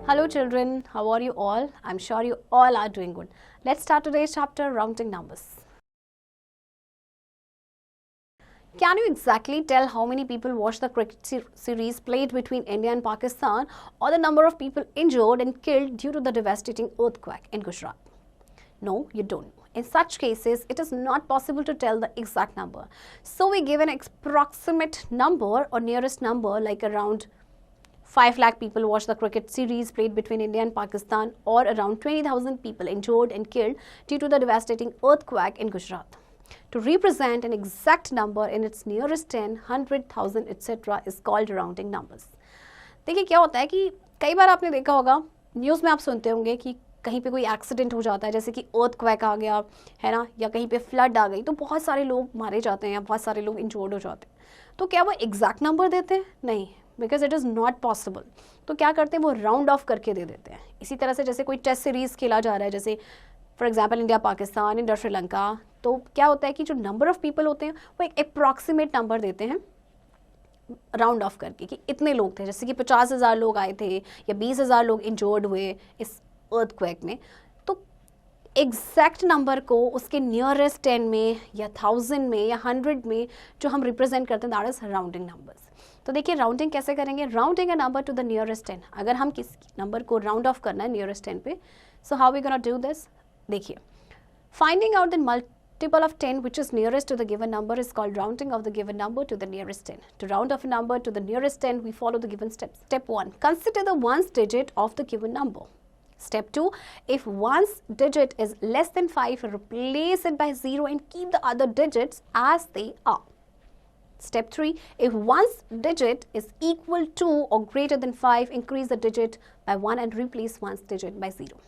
Hello children, how are you all? I'm sure you all are doing good. Let's start today's chapter, rounding numbers. Can you exactly tell how many people watched the cricket series played between India and Pakistan, or the number of people injured and killed due to the devastating earthquake in Gujarat? No, you don't. In such cases, it is not possible to tell the exact number. So we give an approximate number or nearest number, like around 5 lakh people watched the cricket series played between India and Pakistan, or around 20,000 people injured and killed due to the devastating earthquake in Gujarat. To represent an exact number in its nearest 10, 100,000, etc. is called rounding numbers. देखिए क्या होता है कि कई बार आपने देखा होगा, news में आप सुनते होंगे कि कहीं पे कोई एक्सीडेंट हो जाता है, जैसे कि अर्थक्वेक आ गया है ना, या कहीं पे फ्लड आ गई, तो बहुत सारे लोग मारे जाते हैं या बहुत सारे लोग इंजर्ड हो जाते हैं. तो क्या वो एग्जैक्ट नंबर देते हैं? नहीं, because it is not possible. तो क्या करते हैं, वो राउंड ऑफ करके दे देते हैं. इसी तरह से जैसे कोई टेस्ट सीरीज़ खेला जा रहा है, जैसे for example India Pakistan, India Sri Lanka, तो क्या होता है कि जो नंबर ऑफ़ पीपल होते हैं वो एक अप्रॉक्सीमेट नंबर देते हैं राउंड ऑफ करके, कि इतने लोग थे, जैसे कि 50,000 लोग आए थे या 20,000 लोग इंजर्ड हुए इस अर्थक्वेक में. तो एग्जैक्ट नंबर को उसके नियरेस्ट 10 में या 1000 में या 100 में जो हम रिप्रेजेंट करते हैं, दैट इज राउंडिंग नंबर्स. तो देखिए राउंडिंग कैसे करेंगे, rounding a number two the nearest 10. अगर हम किस नंबर को राउंड ऑफ करना है नियरेस्ट 10 पे, so how we gonna do this. देखिए, finding out the multiple of 10 which is nearest to the given number is called rounding of the given number to the nearest 10. To round off a number to the nearest 10, we follow the given steps. Step 1, consider the ones digit of the given number. Step 2, if one's digit is less than 5, replace it by 0 and keep the other digits as they are. Step 3, if one's digit is equal to or greater than 5, increase the digit by 1 and replace one's digit by 0.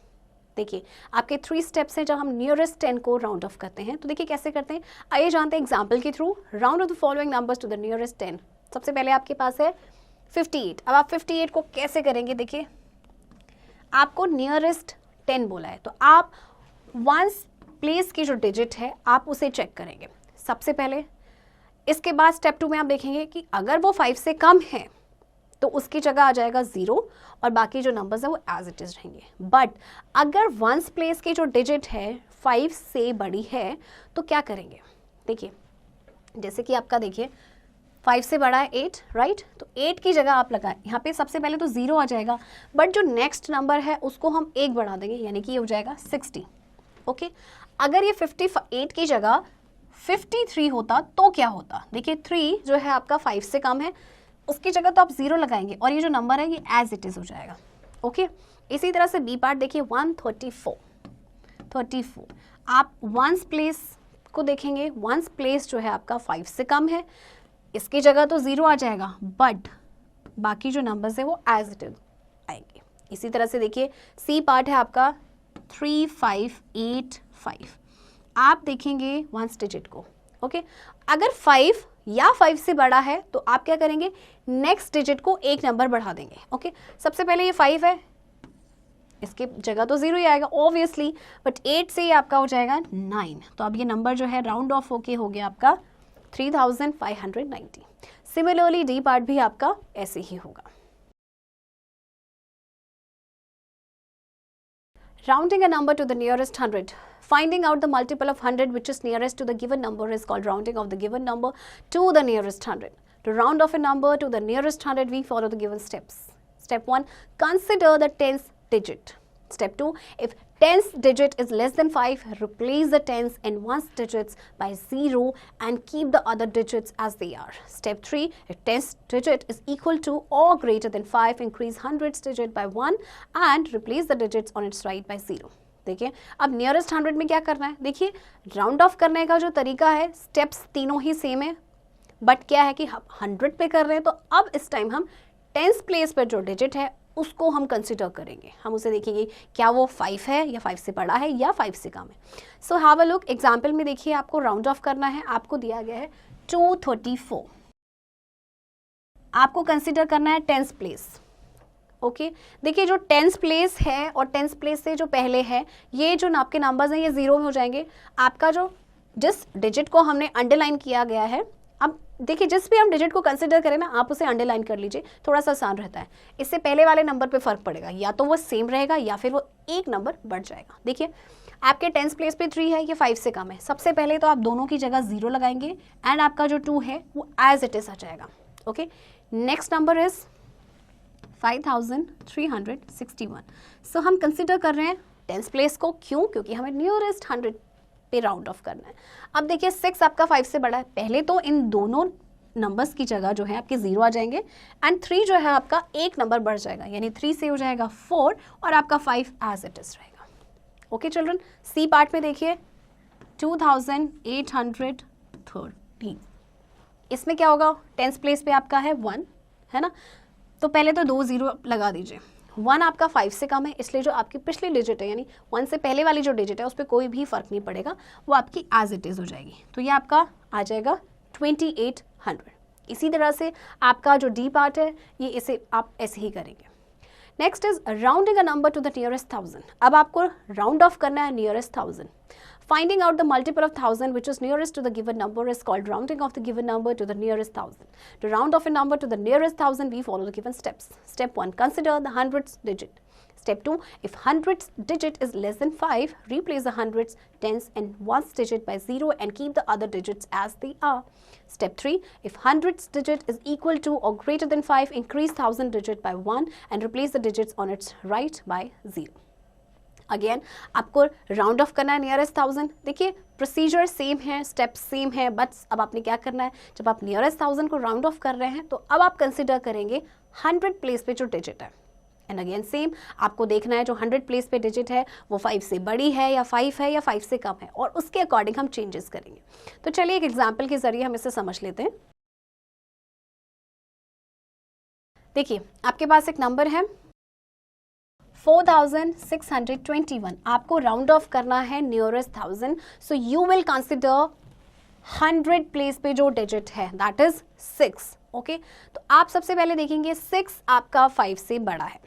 देखिए आपके 3 steps हैं जब हम nearest 10 को round off करते हैं. तो देखिए कैसे करते हैं, आइए जानते हैं एग्जाम्पल के through. Round off the following numbers to the nearest 10. सबसे पहले आपके पास है 58. अब आप 58 को कैसे करेंगे, देखिए आपको नियरेस्ट 10 बोला है, तो आप वंस प्लेस की जो डिजिट है आप उसे चेक करेंगे सबसे पहले. इसके बाद स्टेप 2 में आप देखेंगे कि अगर वो 5 से कम है तो उसकी जगह आ जाएगा 0 और बाकी जो नंबर्स है वो एज इट इज़ रहेंगे. बट अगर वंस प्लेस की जो डिजिट है 5 से बड़ी है तो क्या करेंगे, देखिए जैसे कि आपका देखिए 5 से बड़ा है 8, राइट. तो 8 की जगह आप लगाएं, यहाँ पे सबसे पहले तो 0 आ जाएगा, बट जो नेक्स्ट नंबर है उसको हम 1 बढ़ा देंगे, यानी कि ये हो जाएगा 60. ओके, अगर ये 58 की जगह 53 होता तो क्या होता, देखिए 3 जो है आपका 5 से कम है, उसकी जगह तो आप 0 लगाएंगे और ये जो नंबर है ये एज इट इज़ हो जाएगा. ओके, इसी तरह से बी पार्ट देखिए 134. आप वंस प्लेस को देखेंगे, वंस प्लेस जो है आपका 5 से कम है, इसकी जगह तो 0 आ जाएगा, बट बाकी जो नंबर्स है वो एज इट इज आएंगे. इसी तरह से देखिए सी पार्ट है आपका 3585. आप देखेंगे वंस डिजिट को. ओके, अगर 5 या 5 से बड़ा है तो आप क्या करेंगे, नेक्स्ट डिजिट को एक नंबर बढ़ा देंगे. ओके, सबसे पहले ये 5 है, इसके जगह तो 0 ही आएगा ऑब्वियसली, बट 8 से ये आपका हो जाएगा 9. तो अब ये नंबर जो है राउंड ऑफ होके हो गया आपका 3590. सिमिलरली डी पार्ट भी आपका ऐसे ही होगा. Rounding a number to the nearest 100. Finding out the multiple of 100 which is nearest to the given number is called rounding of the given number to the nearest 100. To round off a number to the nearest 100, we follow the given steps. Step 1, consider the tens digit. Step 2, if tens digit is less than 5, replace the tens and ones digits by 0 and keep the other digits as they are. Step 3, if tens digit is equal to or greater than 5, increase hundreds digit by 1 and replace the digits on its right by 0. देखिए अब nearest 100 में क्या करना है, देखिए round of करने का जो तरीका है, स्टेप्स तीनों ही सेम है, बट क्या है कि हम 100 पे कर रहे हैं, तो अब इस टाइम हम टेंस प्लेस पर जो डिजिट है उसको हम कंसिडर करेंगे. हम उसे देखेंगे क्या वो 5 है या 5 से बड़ा है या 5 से कम है. So have a look. Example में देखिए आपको राउंड ऑफ करना है, आपको दिया गया है 234. आपको कंसिडर करना है टेंस प्लेस. ओके, देखिए जो टेंस प्लेस है और टेंस प्लेस से जो पहले है, ये जो आपके नंबर्स हैं ये 0 में हो जाएंगे. आपका जो जिस डिजिट को हमने अंडरलाइन किया गया है, अब देखिए जिस भी हम डिजिट को कंसिडर करें ना, आप उसे अंडरलाइन कर लीजिए, थोड़ा सा आसान रहता है। इससे पहले वाले नंबर पे फर्क पड़ेगा, या तो वो सेम रहेगा या फिर वो एक नंबर बढ़ जाएगा। देखिए आपके 10th प्लेस पे 3 है, ये 5 से कम है। सबसे पहले तो आप दोनों की जगह 0 लगाएंगे एंड आपका जो 2 है वो एज इट इज आ जाएगा। Okay, next number is 5361। सो हम कंसिडर कर रहे हैं 10th प्लेस को, क्यों? क्योंकि हमें नियरेस्ट 100 पे राउंड ऑफ करना है। अब देखिए 6 आपका 5 से बड़ा है, पहले तो इन दोनों नंबर्स की जगह जो है आपके 0 आ जाएंगे एंड 3 जो है आपका एक नंबर बढ़ जाएगा, यानी 3 से हो जाएगा 4 और आपका 5 एज इट इज रहेगा। ओके चिल्ड्रन, सी पार्ट में देखिए 2813, इसमें क्या होगा? 10th प्लेस पे आपका है 1, है ना, तो पहले तो 2 0 लगा दीजिए। 1 आपका 5 से कम है, इसलिए जो आपकी पिछली डिजिट है यानी 1 से पहले वाली जो डिजिट है उस पर कोई भी फर्क नहीं पड़ेगा, वो आपकी एज इट इज हो जाएगी। तो ये आपका आ जाएगा 2800। इसी तरह से आपका जो डी पार्ट है ये इसे आप ऐसे ही करेंगे। Next is rounding a number two the nearest 1000। अब आपको राउंड ऑफ करना है nearest 1000। Finding out the multiple of 1000 which is nearest to the given number is called rounding of the given number to the nearest 1000. To round off a number to the nearest 1000, we follow the given steps. Step 1, consider the hundredths digit. Step 2, if hundredths digit is less than 5, replace the hundredths, tens and ones digit by 0 and keep the other digits as they are. Step 3, if hundredths digit is equal to or greater than 5, increase 1000 digit by 1 and replace the digits on its right by 0. Again आपको round of करना है nearest 1000। देखिए procedure same है, steps same है, but अब आपने क्या करना है, जब आप नियरेस्ट 1000 को राउंड ऑफ कर रहे हैं तो अब आप कंसिडर करेंगे 100 प्लेस पे जो डिजिट है। एंड अगेन सेम, आपको देखना है जो 100 प्लेस पे डिजिट है वो 5 से बड़ी है या 5 है या 5 से कम है, और उसके अकॉर्डिंग हम चेंजेस करेंगे। तो चलिए एक एग्जाम्पल के जरिए हम इसे समझ लेते हैं। देखिए आपके पास एक नंबर है 4621, आपको राउंड ऑफ करना है nearest 1000। So you will consider 100 place पे जो डिजिट है दैट इज 6। ओके, तो आप सबसे पहले देखेंगे 6 आपका 5 से बड़ा है,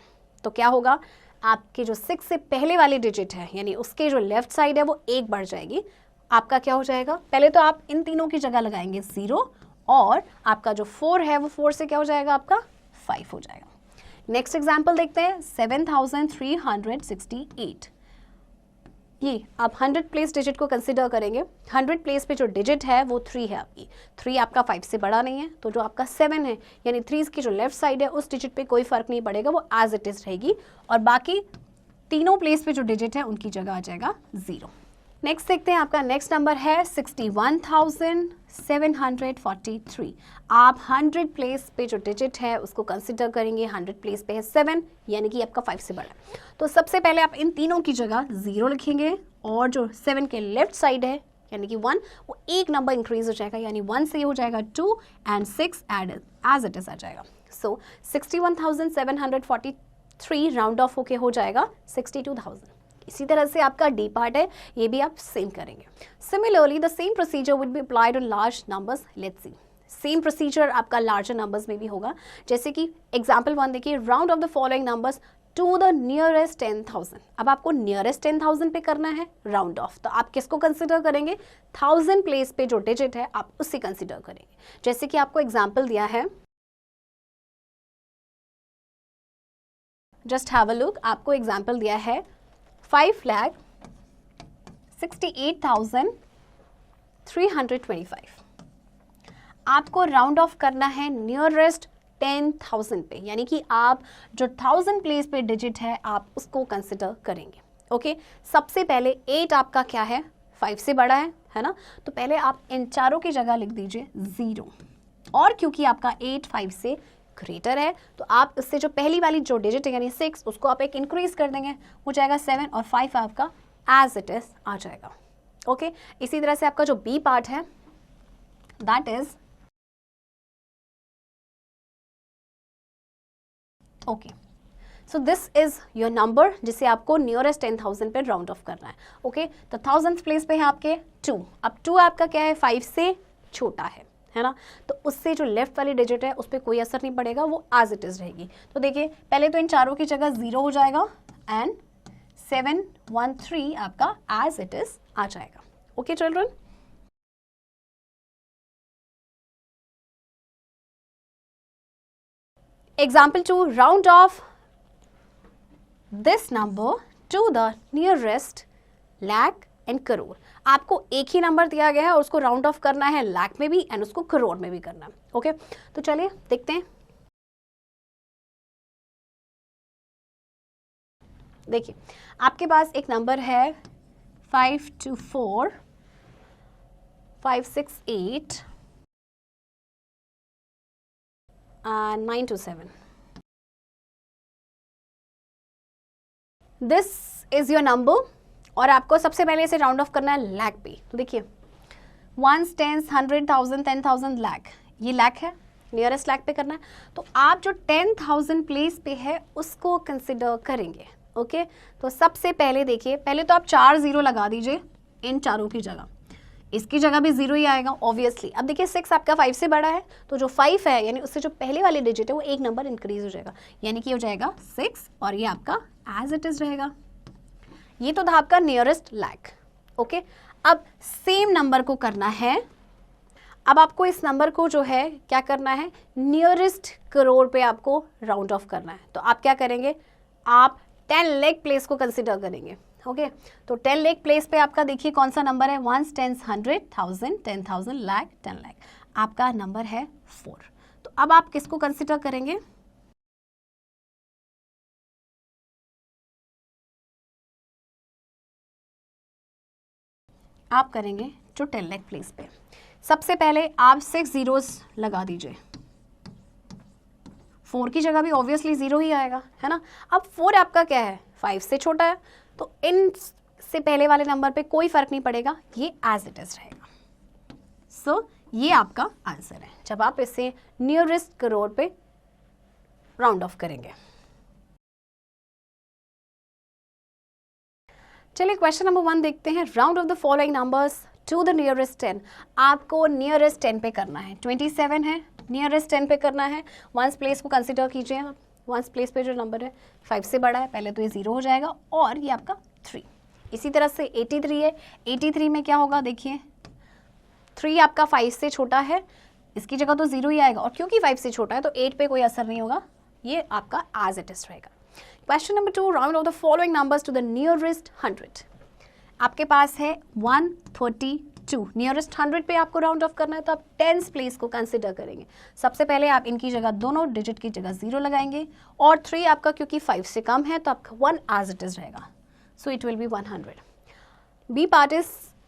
तो क्या होगा, आपके जो 6 से पहले वाली डिजिट है यानी उसके जो लेफ्ट साइड है वो 1 बढ़ जाएगी। आपका क्या हो जाएगा, पहले तो आप इन तीनों की जगह लगाएंगे 0 और आपका जो 4 है वो 4 से क्या हो जाएगा, आपका 5 हो जाएगा। नेक्स्ट एग्जाम्पल देखते हैं 7368। ये आप 100 प्लेस डिजिट को कंसिडर करेंगे। 100 प्लेस पे जो डिजिट है वो 3 है आपकी। 3 आपका 5 से बड़ा नहीं है, तो जो आपका 7 है यानी 3 की जो लेफ्ट साइड है उस डिजिट पे कोई फर्क नहीं पड़ेगा, वो एज इट इज रहेगी, और बाकी तीनों प्लेस पे जो डिजिट है उनकी जगह आ जाएगा 0। नेक्स्ट देखते हैं, आपका नेक्स्ट नंबर है 61,743। आप 100 प्लेस पे जो डिजिट है उसको कंसिडर करेंगे। 100 प्लेस पे है 7 यानी कि आपका 5 से बड़ा है, तो सबसे पहले आप इन तीनों की जगह 0 लिखेंगे और जो 7 के लेफ्ट साइड है यानी कि 1, वो एक नंबर इंक्रीज हो जाएगा, यानी 1 से हो जाएगा 2 एंड 6 एज इट इज आ जाएगा। सो 61,743 राउंड ऑफ होके हो जाएगा 62,000। इसी तरह से आपका डी पार्ट है, ये भी आप सेम करेंगे। Similarly the same procedure would be applied on large numbers. Let's see, same procedure आपका लार्जर नंबर्स में भी होगा। जैसे कि एग्जांपल 1 देखिए, round off the following numbers to the nearest 10,000। अब आपको नियरेस्ट 10,000 पे करना है राउंड ऑफ, तो आप किसको कंसिडर करेंगे, 1000 प्लेस पे जो डिजिट है आप उससे कंसिडर करेंगे। जैसे कि आपको एग्जाम्पल दिया है, जस्ट हैव अ लुक, आपको एग्जाम्पल दिया है 5,68,325। आपको राउंड ऑफ करना है नियरेस्ट 10,000 पे, यानी कि आप जो 1000 प्लेस पे डिजिट है आप उसको कंसिडर करेंगे। ओके, सबसे पहले 8 आपका क्या है, 5 से बड़ा है ना, तो पहले आप इन चारों की जगह लिख दीजिए 0, और क्योंकि आपका 8 5 से ग्रेटर है तो आप इससे जो पहली वाली जो डिजिट है यानी 6 उसको आप एक इंक्रीज कर देंगे, हो जाएगा 7 और 5 आपका एज इट इज आ जाएगा। ओके, इसी तरह से आपका जो बी पार्ट है that is okay, so this is your number जिसे आपको नियरेस्ट 10,000 पे राउंड ऑफ करना है। ओके, तो 1000 प्लेस पे है आपके 2। अब 2 आपका क्या है, 5 से छोटा है ना, तो उससे जो लेफ्ट वाली डिजिट है उस पर कोई असर नहीं पड़ेगा, वो एज इट इज रहेगी। तो देखिए पहले तो इन चारों की जगह 0 हो जाएगा एंड 713 आपका एज इट इज आ जाएगा। Okay children, Example 2, round off this number to the nearest lakh and crore. आपको एक ही नंबर दिया गया है और उसको राउंड ऑफ करना है लाख में भी एंड उसको करोड़ में भी करना है. ओके, तो चलिए देखते हैं. देखिए, आपके पास एक नंबर है 524 568 927. दिस इज योर नंबर और आपको सबसे पहले इसे राउंड ऑफ करना है लाख पे. तो देखिए, 1, 10, 100, 1000, 10,000 लाख, ये लाख है, नियरेस्ट लाख पे करना है. तो आप जो 10,000 प्लेस पे है उसको कंसिडर करेंगे. ओके, तो सबसे पहले देखिए, पहले तो आप 4 0 लगा दीजिए इन चारों की जगह. इसकी जगह भी 0 ही आएगा ऑब्वियसली. अब देखिए 6 आपका 5 से बड़ा है, तो जो 5 है यानी उससे जो पहले वाले डिजिट है वो एक नंबर इंक्रीज हो जाएगा, यानी कि हो जाएगा 6 और ये आपका एज इट इज रहेगा. ये तो था आपका नियरेस्ट लाख. ओके, अब सेम नंबर को करना है. अब आपको इस नंबर को जो है क्या करना है, नियरेस्ट करोड़ पे आपको राउंड ऑफ करना है. तो आप क्या करेंगे, आप 10 लाख प्लेस को कंसिडर करेंगे. ओके, तो 10 लाख प्लेस पे आपका देखिए कौन सा नंबर है, 1, 10, 100, 1000, 10,000 लाख, 10 लाख. आपका नंबर है 4. तो अब आप किसको कंसिडर करेंगे, आप करेंगे जो 10 लाख प्लेस पे. सबसे पहले आप 6 zeros लगा दीजिए. 4 की जगह भी ऑब्वियसली 0 ही आएगा, है ना. अब 4 आपका क्या है, 5 से छोटा है, तो इन से पहले वाले नंबर पे कोई फर्क नहीं पड़ेगा, ये एज इट इज रहेगा. सो ये आपका आंसर है जब आप इसे नियरेस्ट करोड़ पे राउंड ऑफ करेंगे. चलिए क्वेश्चन नंबर 1 देखते हैं. Round off the following numbers to the nearest 10. आपको नियरेस्ट 10 पे करना है. 27 है, नियरेस्ट 10 पे करना है. वंस प्लेस को कंसिडर कीजिए. वंस प्लेस पे जो नंबर है 5 से बड़ा है, पहले तो ये 0 हो जाएगा और ये आपका 3. इसी तरह से 83 है. 83 में क्या होगा, देखिए 3 आपका 5 से छोटा है, इसकी जगह तो 0 ही आएगा और क्योंकि 5 से छोटा है तो 8 पे कोई असर नहीं होगा, ये आपका एज इट इज रहेगा. Question number 2, round off the following numbers to the nearest 100. आपके पास है 132. नियरेस्ट 100 पे आपको राउंड ऑफ करना है, तो आप 10th प्लेस को कंसिडर करेंगे. सबसे पहले आप इनकी जगह, दोनों डिजिट की जगह 0 लगाएंगे और 3 आपका क्योंकि 5 से कम है तो आपका 1 एज इट इज रहेगा. So it will be 100. B part is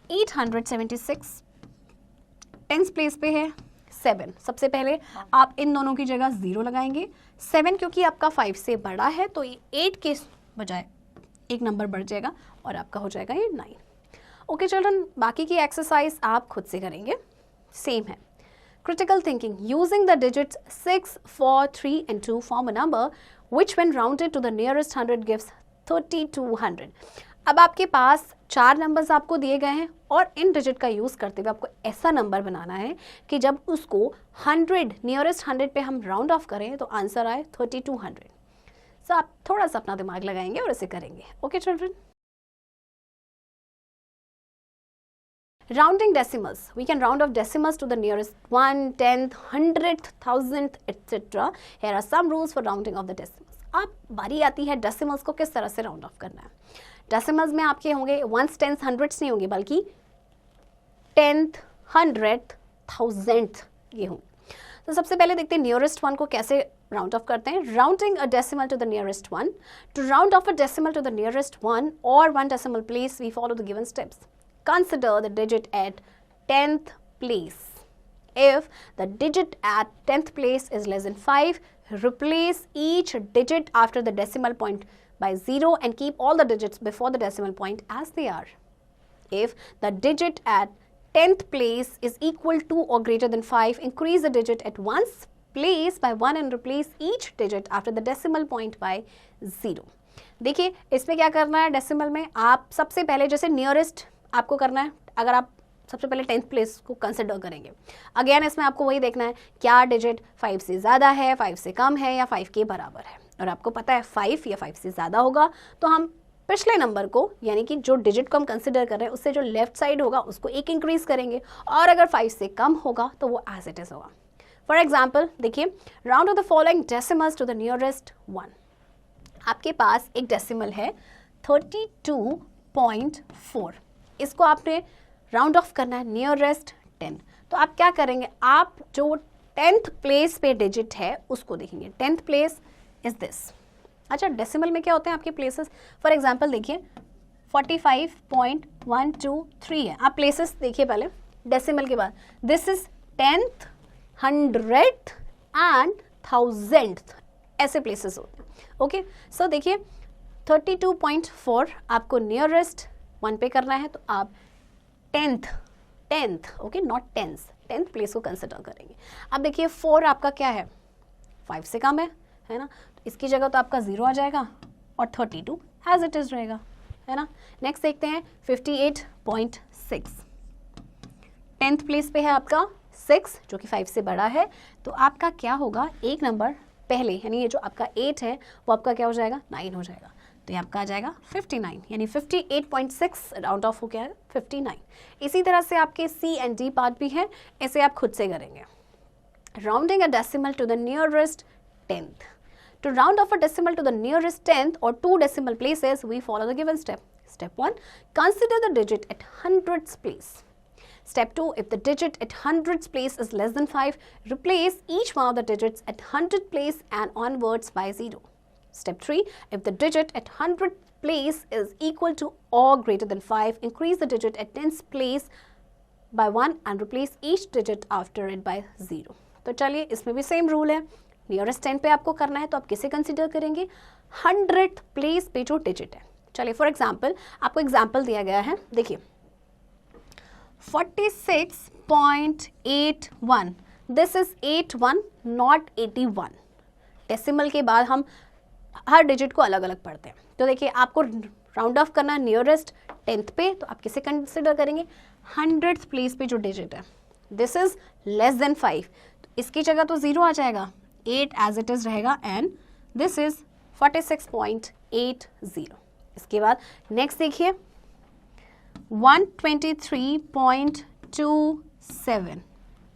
876. 10th place पे है 7. सबसे पहले आप इन दोनों की जगह 0 लगाएंगे. 7 क्योंकि आपका 5 से बड़ा है तो ये 8 के बजाय एक नंबर बढ़ जाएगा और आपका हो जाएगा ये 9. ओके चिल्ड्रन, बाकी की एक्सरसाइज आप खुद से करेंगे, सेम है. Critical thinking, using the digits 6, 4, 3 and 2 form a number which when rounded to the nearest 100 gives 3200. अब आपके पास 4 नंबर्स आपको दिए गए हैं और इन डिजिट का यूज़ करते हुए आपको ऐसा नंबर बनाना है कि जब उसको 100 नियरेस्ट 100 पे हम राउंड ऑफ करें तो आंसर आए 3200. सो आप थोड़ा सा अपना दिमाग लगाएंगे और इसे करेंगे. Okay children. Rounding decimals. We can round off decimals to the nearest 1, 10th, 100th, 1000th, etc. Here are some rules for rounding off the decimals. अब बारी आती है डेसिमल्स को किस तरह से राउंड ऑफ करना है. डेसिमल्स में आपके होंगे 1s, 10s, 100s नहीं होंगे बल्कि 10th, 100th, 1000th ये होंगे. तो सबसे पहले देखते हैं नियरेस्ट 1 को कैसे राउंड ऑफ करते हैं. Rounding a decimal to the nearest 1. To round off a decimal to the nearest 1 और 1 decimal place we follow the given steps. Consider the digit at 10th place. If the digit at 10th place is less than 5, replace each digit after the decimal point by 0 and keep all the digits before the decimal point as they are. If the digit at 10th place is equal to or greater than 5, increase the digit at 1's place by 1 and replace each digit after the decimal point by 0. देखिए इसमें क्या करना है, decimal में आप सबसे पहले जैसे नियरेस्ट आपको करना है. अगर आप सबसे पहले 10th प्लेस को कंसिडर करेंगे, अगेन इसमें आपको वही देखना है क्या डिजिट 5 से ज़्यादा है, 5 से कम है या 5 के बराबर है. और आपको पता है 5 या 5 से ज़्यादा होगा तो हम पिछले नंबर को यानी कि जो डिजिट को हम कंसिडर कर रहे हैं उससे जो लेफ्ट साइड होगा उसको 1 इंक्रीज करेंगे और अगर 5 से कम होगा तो वो एज इट इज़ होगा. फॉर एग्जाम्पल देखिए, round off the following decimals to the nearest 1। आपके पास एक डेसिमल है 32.4, इसको आपने राउंड ऑफ करना है नियरेस्ट 10। तो आप क्या करेंगे, आप जो 10th प्लेस पे डिजिट है उसको देखेंगे। 10th place is this. अच्छा, डेसिमल में क्या होते हैं आपके प्लेसेस, फॉर एग्जांपल देखिए 45.123 है। आप प्लेसेस देखिए पहले डेसिमल के बाद, this is 10th, 100th and 1000th, ऐसे प्लेसेस होते हैं। ओके, सो देखिए 32.4 आपको नियरेस्ट 1 पे करना है, तो आप 10th, okay, not 10th place को कंसिडर करेंगे। अब देखिए 4 आपका क्या है, 5 से कम है ना, तो इसकी जगह तो आपका 0 आ जाएगा और 32 एज इट इज रहेगा, है ना। नेक्स्ट देखते हैं 58.6, 10th प्लेस पे है आपका 6 जो कि 5 से बड़ा है, तो आपका क्या होगा, एक नंबर पहले, यानी ये जो आपका 8 है वो आपका क्या हो जाएगा, 9 हो जाएगा, तो ये आपका आ जाएगा 59, यानी 58.6 राउंड ऑफ हो गया है 59। इसी तरह से आपके सी एंड डी पार्ट भी है, ऐसे आप खुद से करेंगे। Rounding a decimal to the nearest 10th। To round off a decimal to the nearest 10th or 2 decimal places, we follow the given step. Step 1, consider the digit at hundredths place. Step 2, if the digit at hundredths place is less than 5, replace each one of the digits at 100th place and onwards by 0. Step 3, if the digit at 100th place is equal to or greater than 5, increase the digit at 10th place by 1 and replace each digit after it by 0. तो चलिए इसमें भी same rule है, nearest 10 पे आपको करना है, तो आप किसे कंसिडर करेंगे, 100th प्लेस पे जो डिजिट है। चलिए फॉर एग्जांपल आपको एग्जांपल दिया गया है, देखिए 46.81, दिस इज 81 नॉट 81। डेसिमल के बाद हम हर डिजिट को अलग अलग पढ़ते हैं, तो देखिए आपको राउंड ऑफ करना नियरेस्ट 10th पे, तो आप किसे कंसिडर करेंगे, 100th प्लेस पे जो डिजिट है, दिस इज लेस देन 5, तो इसकी जगह तो 0 आ जाएगा, 8 एज इट इज रहेगा, एंड दिस इज 46.80। इसके बाद नेक्स्ट देखिए 123.27,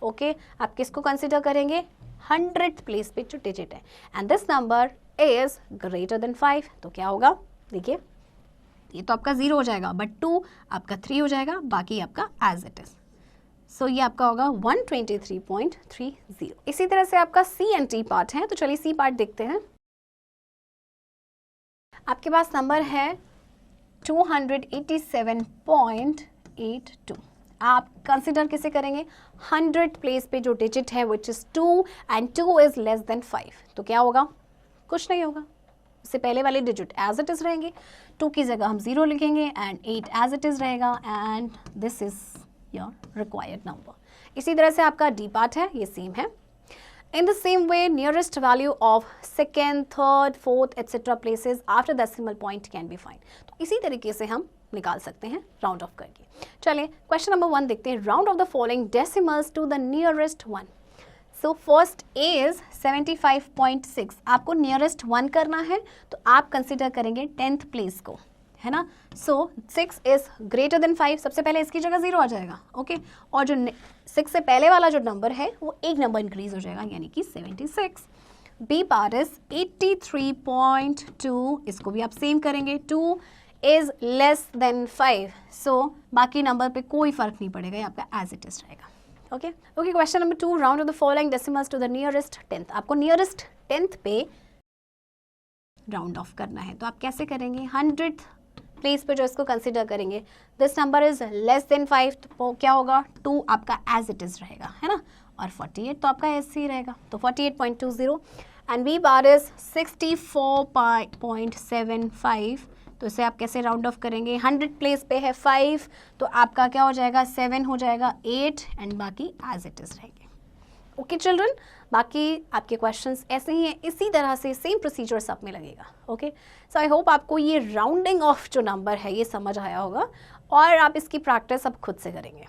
ओके, आप किसको कंसिडर करेंगे, 100th प्लेस पे जो डिजिट है, and this number is greater than 5, तो क्या होगा, देखिए ये तो आपका 0 हो जाएगा, बट 2 आपका 3 हो जाएगा, बाकी आपका एज इट इज, सो ये आपका होगा 123.30। इसी तरह से आपका सी एंड टी पार्ट है, तो चलिए सी पार्ट देखते हैं। आपके पास नंबर है 287.82। आप कंसिडर किसे करेंगे, 100th प्लेस पे जो डिजिट है which is 2 and 2 is less than 5, तो क्या होगा, कुछ नहीं होगा, उससे पहले वाले डिजिट एज इट इज रहेंगे, 2 की जगह हम 0 लिखेंगे एंड 8 एज इट इज रहेगा, and this is your required number. इसी तरह से आपका डी पार्ट है, ये सेम है। In the same way, nearest value of second, third, fourth, etc. places after decimal point can be found. तो इसी तरीके से हम निकाल सकते हैं राउंड ऑफ करके। चलिए क्वेश्चन नंबर 1 देखते हैं, round off the following decimals to the nearest 1। So first is 75.6, आपको नियरेस्ट 1 करना है, तो आप कंसिडर करेंगे 10th प्लेस को, है ना। सो 6 इज ग्रेटर देन 5, सबसे पहले इसकी जगह 0 आ जाएगा, ओके, और जो 6 से पहले वाला जो नंबर है वो एक नंबर इंक्रीज हो जाएगा, यानी कि 76। बी पार्ट इज 83.2, इसको भी आप सेम करेंगे, 2 इज लेस देन 5, सो बाकी नंबर पे कोई फर्क नहीं पड़ेगा, ये आपका एज इट इज रहेगा, okay. Question number 2, round off the following decimals to the nearest 10th। आपको नियरेस्ट 10th पे राउंड ऑफ करना है, तो आप कैसे करेंगे, 100th प्लेस पे जो इसको कंसिडर करेंगे, this number is less than 5, तो क्या होगा, 2 आपका एज इट इज रहेगा, है ना, और 48 तो आपका ऐसे ही रहेगा, तो 48.20, एंड बी बार इज 64.75, तो इसे आप कैसे राउंड ऑफ करेंगे, 100 प्लेस पे है 5, तो आपका क्या हो जाएगा, 7 हो जाएगा, 8 एंड बाकी एज इट इज रहेंगे। ओके चिल्ड्रन, बाकी आपके क्वेश्चंस ऐसे ही हैं, इसी तरह से सेम प्रोसीजर सब में लगेगा, ओके। सो आई होप आपको ये राउंडिंग ऑफ जो नंबर है ये समझ आया होगा, और आप इसकी प्रैक्टिस अब खुद से करेंगे।